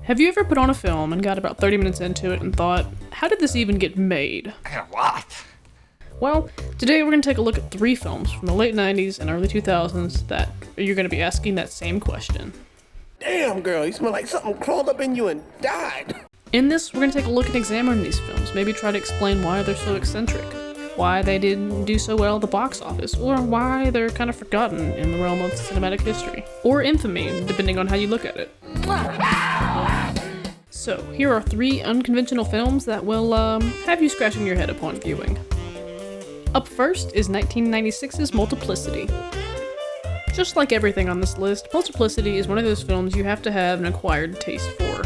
Have you ever put on a film and got about 30 minutes into it and thought, how did this even get made? What? Well, today we're going to take a look at 3 films from the late 90s and early 2000s that you're going to be asking that same question. Damn, girl, you smell like something crawled up in you and died. In this, we're going to take a look and examine these films, maybe try to explain why they're so eccentric, why they didn't do so well at the box office, or why they're kind of forgotten in the realm of cinematic history, or infamy, depending on how you look at it. So, here are 3 unconventional films that will have you scratching your head upon viewing. Up first is 1996's Multiplicity. Just like everything on this list, Multiplicity is one of those films you have to have an acquired taste for.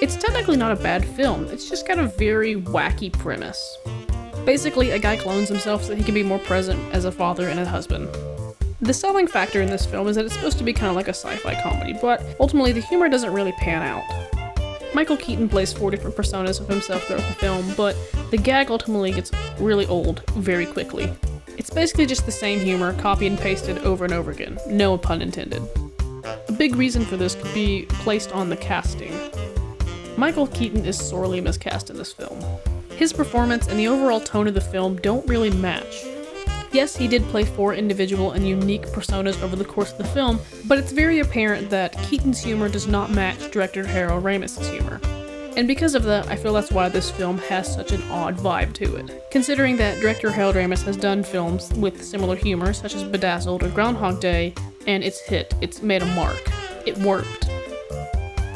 It's technically not a bad film, it's just got a very wacky premise. Basically, a guy clones himself so that he can be more present as a father and a husband. The selling factor in this film is that it's supposed to be kind of like a sci-fi comedy, but ultimately the humor doesn't really pan out. Michael Keaton plays 4 different personas of himself throughout the film, but the gag ultimately gets really old very quickly. It's basically just the same humor, copy and pasted over and over again, no pun intended. A big reason for this could be placed on the casting. Michael Keaton is sorely miscast in this film. His performance and the overall tone of the film don't really match. Yes, he did play 4 individual and unique personas over the course of the film, but it's very apparent that Keaton's humor does not match director Harold Ramis's humor. And because of that, I feel that's why this film has such an odd vibe to it. Considering that director Harold Ramis has done films with similar humor, such as Bedazzled or Groundhog Day, and it's hit, it's made a mark. It worked.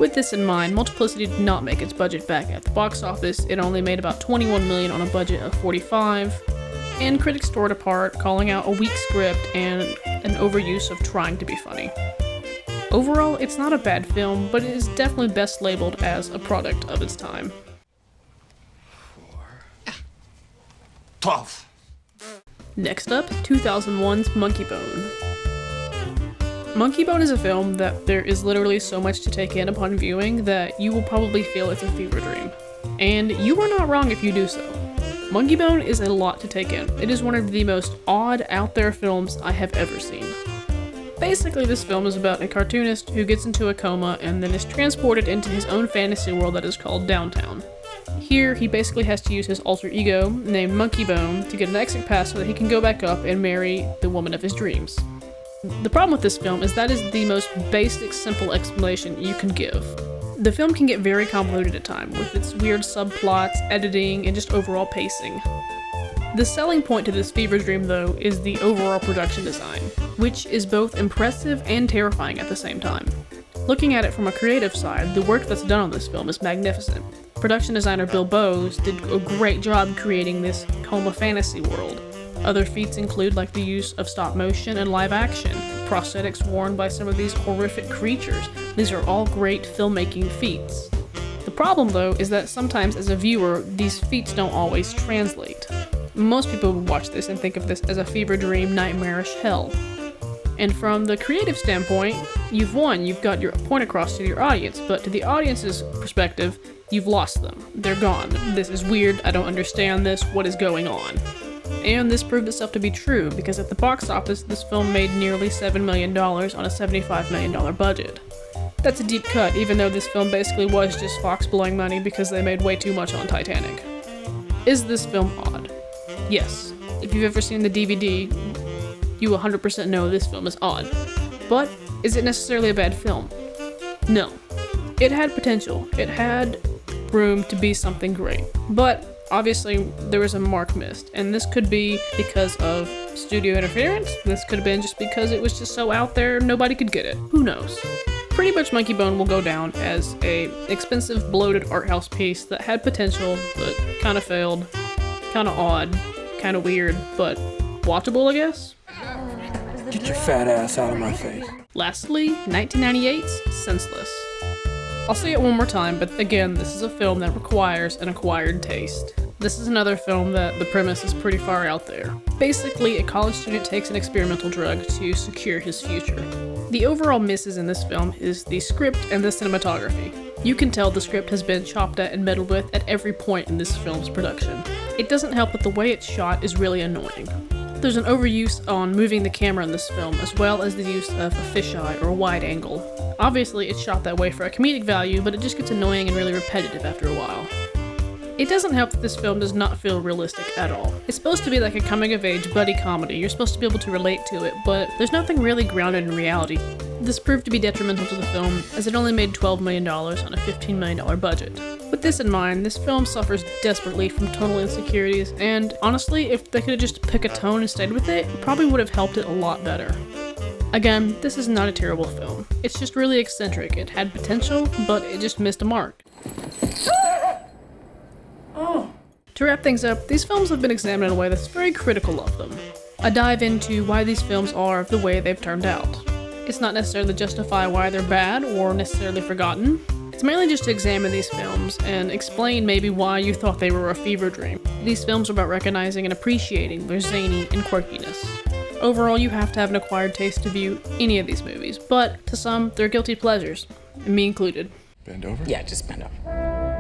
With this in mind, Multiplicity did not make its budget back at the box office. It only made about $21 million on a budget of $45, and critics tore it apart, calling out a weak script and an overuse of trying to be funny. Overall, it's not a bad film, but it is definitely best labeled as a product of its time. 12. Next up, 2001's Monkeybone. Monkeybone is a film that there is literally so much to take in upon viewing that you will probably feel it's a fever dream. And you are not wrong if you do so. Monkeybone is a lot to take in. It is one of the most odd, out there films I have ever seen. Basically, this film is about a cartoonist who gets into a coma and then is transported into his own fantasy world that is called Downtown. Here, he basically has to use his alter ego, named Monkeybone, to get an exit pass so that he can go back up and marry the woman of his dreams. The problem with this film is that is the most basic, simple explanation you can give. The film can get very convoluted at times, with its weird subplots, editing, and just overall pacing. The selling point to this fever dream, though, is the overall production design, which is both impressive and terrifying at the same time. Looking at it from a creative side, the work that's done on this film is magnificent. Production designer Bill Bowes did a great job creating this coma fantasy world. Other feats include like the use of stop motion and live action, prosthetics worn by some of these horrific creatures. These are all great filmmaking feats. The problem, though, is that sometimes as a viewer, these feats don't always translate. Most people would watch this and think of this as a fever dream, nightmarish hell. And from the creative standpoint, you've won, you've got your point across to your audience, but to the audience's perspective, you've lost them. They're gone. This is weird, I don't understand this, what is going on? And this proved itself to be true, because at the box office, this film made nearly $7 million on a $75 million budget. That's a deep cut, even though this film basically was just Fox blowing money because they made way too much on Titanic. Is this film odd? Yes. If you've ever seen the DVD, you 100% know this film is odd. But, is it necessarily a bad film? No. It had potential. It had room to be something great. But, obviously, there was a mark missed, and this could be because of studio interference. This could have been just because it was just so out there, nobody could get it. Who knows? Pretty much Monkeybone will go down as a expensive, bloated art house piece that had potential, but kind of failed, kind of odd, kind of weird, but watchable, I guess? Get your fat ass out of my face. Lastly, 1998's Senseless. I'll say it one more time, but again, this is a film that requires an acquired taste. This is another film that the premise is pretty far out there. Basically, a college student takes an experimental drug to secure his future. The overall misses in this film is the script and the cinematography. You can tell the script has been chopped at and meddled with at every point in this film's production. It doesn't help that the way it's shot is really annoying. There's an overuse on moving the camera in this film, as well as the use of a fisheye or a wide angle. Obviously, it's shot that way for a comedic value, but it just gets annoying and really repetitive after a while. It doesn't help that this film does not feel realistic at all. It's supposed to be like a coming-of-age buddy comedy. You're supposed to be able to relate to it, but there's nothing really grounded in reality. This proved to be detrimental to the film, as it only made $12 million on a $15 million budget. With this in mind, this film suffers desperately from tonal insecurities, and honestly, if they could have just picked a tone and stayed with it, it probably would have helped it a lot better. Again, this is not a terrible film. It's just really eccentric. It had potential, but it just missed a mark. To wrap things up, these films have been examined in a way that's very critical of them. A dive into why these films are the way they've turned out. It's not necessarily to justify why they're bad or necessarily forgotten. It's mainly just to examine these films and explain maybe why you thought they were a fever dream. These films are about recognizing and appreciating their zany and quirkiness. Overall, you have to have an acquired taste to view any of these movies, but to some, they're guilty pleasures, and me included. Bend over? Yeah, just bend over.